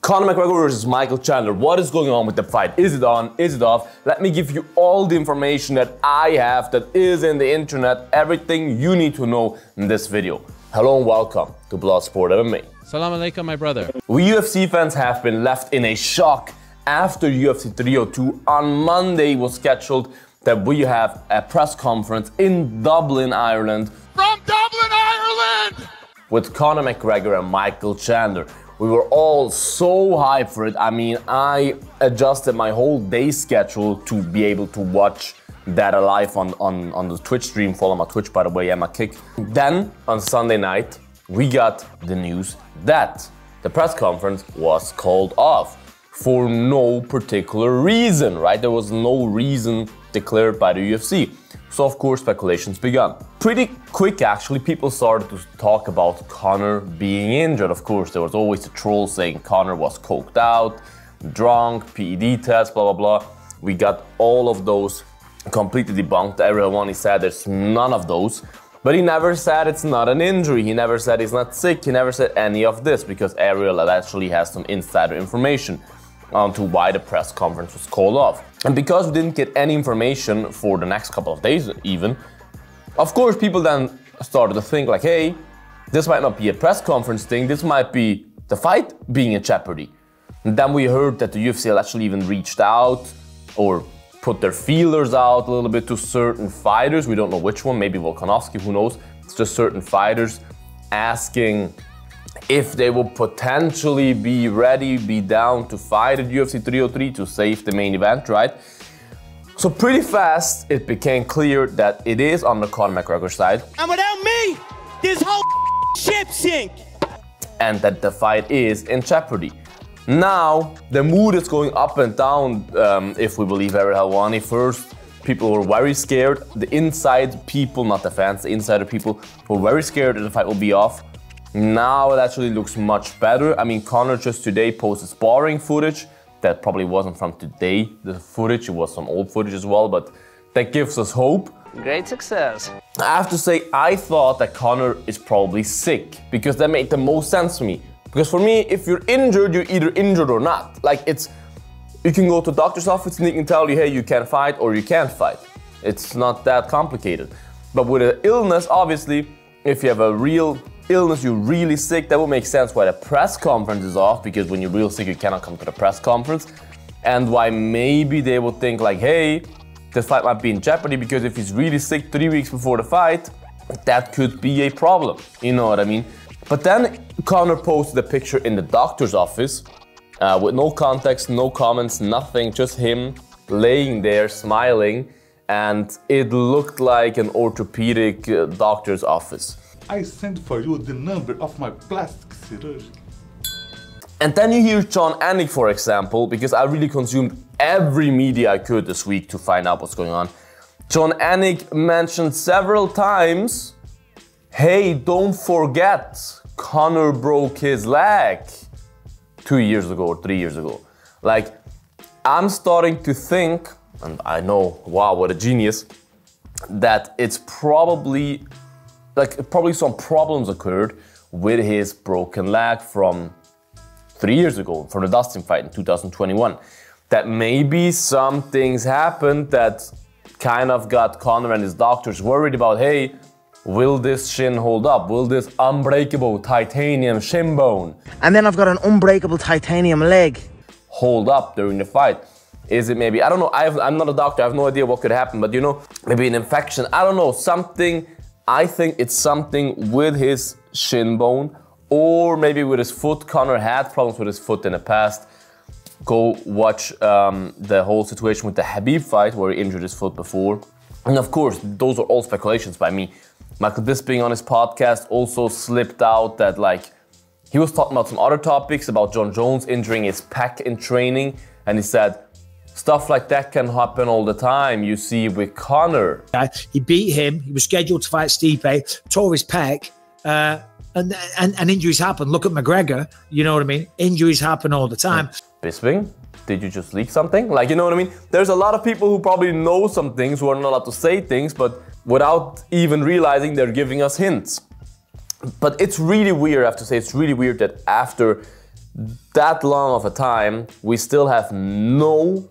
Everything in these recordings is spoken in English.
Conor McGregor versus Michael Chandler. What is going on with the fight? Is it on? Is it off? Let me give you all the information that I have that is in the internet. Everything you need to know in this video. Hello and welcome to Bloodsport MMA. Salam alaikum, my brother. We UFC fans have been left in a shock after UFC 302 on Monday was scheduled that we have a press conference in Dublin, Ireland. From Dublin, Ireland! With Conor McGregor and Michael Chandler. We were all so hyped for it. I mean, I adjusted my whole day schedule to be able to watch that live on the Twitch stream. Follow my Twitch, by the way, and my kick. Then, on Sunday night, we got the news that the press conference was called off for no particular reason, right? There was no reason declared by the UFC. So, of course, speculations began. Pretty quick, actually, people started to talk about Conor being injured. Of course, there was always a troll saying Conor was coked out, drunk, PED test, blah, blah, blah. We got all of those completely debunked. Everyone, he said there's none of those. But he never said it's not an injury. He never said he's not sick. He never said any of this because Ariel actually has some insider information onto why the press conference was called off. And because we didn't get any information for the next couple of days even, of course people then started to think like, hey, this might not be a press conference thing, this might be the fight being in jeopardy. And then we heard that the UFC actually even reached out or put their feelers out a little bit to certain fighters. We don't know which one, maybe Volkanovski, who knows. It's just certain fighters asking if they will potentially be ready, be down to fight at UFC 303 to save the main event, right? So pretty fast, it became clear that it is on the Conor McGregor side. And without me, this whole ship sink. And that the fight is in jeopardy. Now, the mood is going up and down, if we believe Ariel Helwani. First, people were very scared. The inside people, not the fans, the insider people were very scared that the fight will be off. Now it actually looks much better. I mean, Conor just today posted sparring footage. That probably wasn't from today, the footage. It was some old footage as well, but that gives us hope. Great success. I have to say, I thought that Conor is probably sick because that made the most sense to me. Because for me, if you're injured, you're either injured or not. Like you can go to a doctor's office and they can tell you, hey, you can fight or you can't fight. It's not that complicated. But with an illness, obviously, if you have a real illness, you're really sick, that would make sense why the press conference is off, because when you're real sick, you cannot come to the press conference. And why maybe they would think like, hey, this fight might be in jeopardy because if he's really sick 3 weeks before the fight, that could be a problem. You know what I mean? But then Conor posted a picture in the doctor's office with no context, no comments, nothing, just him laying there smiling, and it looked like an orthopedic doctor's office. I sent for you the number of my plastic surgery. And then you hear Jon Anik, for example, because I really consumed every media I could this week to find out what's going on. Jon Anik mentioned several times, hey, don't forget, Conor broke his leg 2 years ago or 3 years ago. Like, I'm starting to think, and I know, wow, what a genius, that it's probably some problems occurred with his broken leg from 3 years ago, from the Dustin fight in 2021. That maybe some things happened that kind of got Conor and his doctors worried about, hey, will this shin hold up? Will this unbreakable titanium shin bone? And then I've got an unbreakable titanium leg. Hold up during the fight? Is it maybe, I don't know, I'm not a doctor, I have no idea what could happen, but you know, maybe an infection, I don't know, something. I think it's something with his shin bone or maybe with his foot. Conor had problems with his foot in the past. Go watch the whole situation with the Khabib fight where he injured his foot before. And of course, those are all speculations by me. Michael Bisping on his podcast also slipped out that like he was talking about some other topics about John Jones injuring his pec in training, and he said stuff like that can happen all the time. You see with Conor. He beat him. He was scheduled to fight Stipe, tore his pec, and injuries happen. Look at McGregor. You know what I mean? Injuries happen all the time. Bisping, did you just leak something? Like, you know what I mean? There's a lot of people who probably know some things who are not allowed to say things, but without even realizing they're giving us hints. But it's really weird, I have to say, it's really weird that after that long of a time, we still have no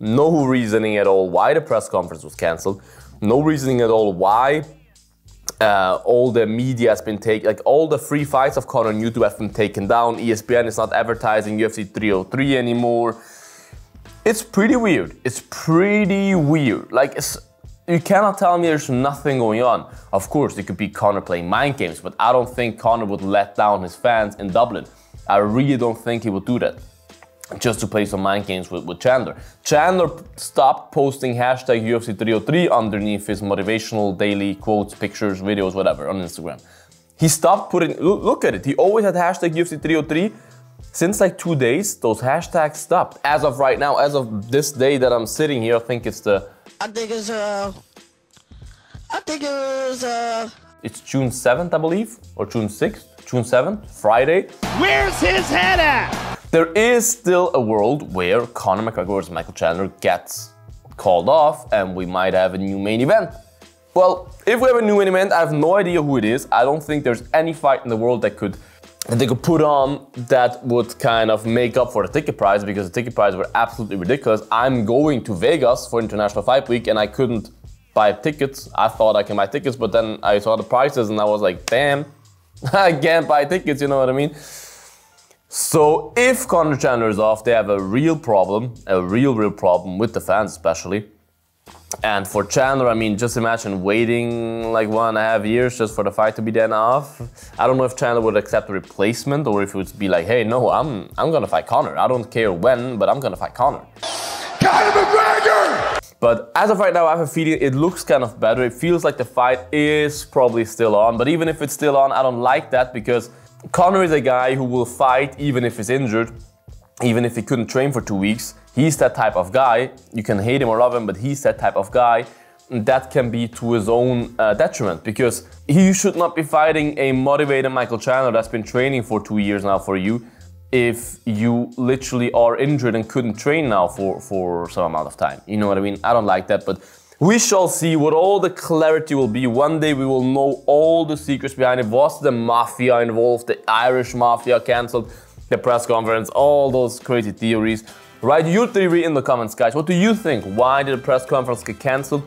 reasoning at all why the press conference was cancelled. No reasoning at all why all the media has been taken, like all the free fights of Conor on YouTube have been taken down. ESPN is not advertising UFC 303 anymore. It's pretty weird. It's pretty weird. Like, you cannot tell me there's nothing going on. Of course, it could be Conor playing mind games, but I don't think Conor would let down his fans in Dublin. I really don't think he would do that just to play some mind games with Chandler. Chandler stopped posting hashtag UFC 303 underneath his motivational daily quotes, pictures, videos, whatever on Instagram. He stopped putting, look at it, he always had hashtag UFC 303. Since like 2 days, those hashtags stopped. As of right now, as of this day that I'm sitting here, I think it's it's June 7th, I believe, or June 6th, June 7th, Friday. Where's his head at? There is still a world where Conor McGregor versus Michael Chandler gets called off and we might have a new main event. Well, if we have a new main event, I have no idea who it is. I don't think there's any fight in the world that they could put on that would kind of make up for the ticket price, because the ticket prices were absolutely ridiculous. I'm going to Vegas for International Fight Week and I couldn't buy tickets. I thought I can buy tickets, but then I saw the prices and I was like, damn, I can't buy tickets, you know what I mean? So if Conor Chandler is off, they have a real problem, a real problem with the fans especially. And for Chandler, I mean, just imagine waiting like 1.5 years just for the fight to be then off. I don't know if Chandler would accept a replacement or if it would be like, hey, no, I'm gonna fight Conor. I don't care when, but I'm gonna fight Conor. Conor McGregor! But as of right now, I have a feeling it looks kind of better. It feels like the fight is probably still on. But even if it's still on, I don't like that, because Conor is a guy who will fight even if he's injured, even if he couldn't train for 2 weeks. He's that type of guy. You can hate him or love him, but he's that type of guy. And that can be to his own detriment, because he should not be fighting a motivated Michael Chandler that's been training for 2 years now for you, if you literally are injured and couldn't train now for some amount of time. You know what I mean? I don't like that, but we shall see what all the clarity will be. One day we will know all the secrets behind it. Was the mafia involved? The Irish mafia cancelled the press conference? All those crazy theories. Write your theory in the comments, guys. What do you think? Why did the press conference get cancelled?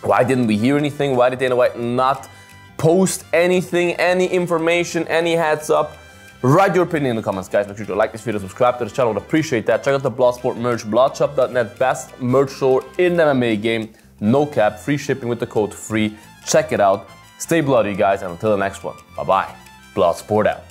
Why didn't we hear anything? Why did Dana White not post anything, any information, any heads up? Write your opinion in the comments, guys. Make sure to like this video, subscribe to the channel. I would appreciate that. Check out the Bloodsport merch, bloodshop.net, best merch store in the MMA game. No cap, free shipping with the code FREE. Check it out. Stay bloody, guys, and until the next one. Bye-bye. Bloodsport out.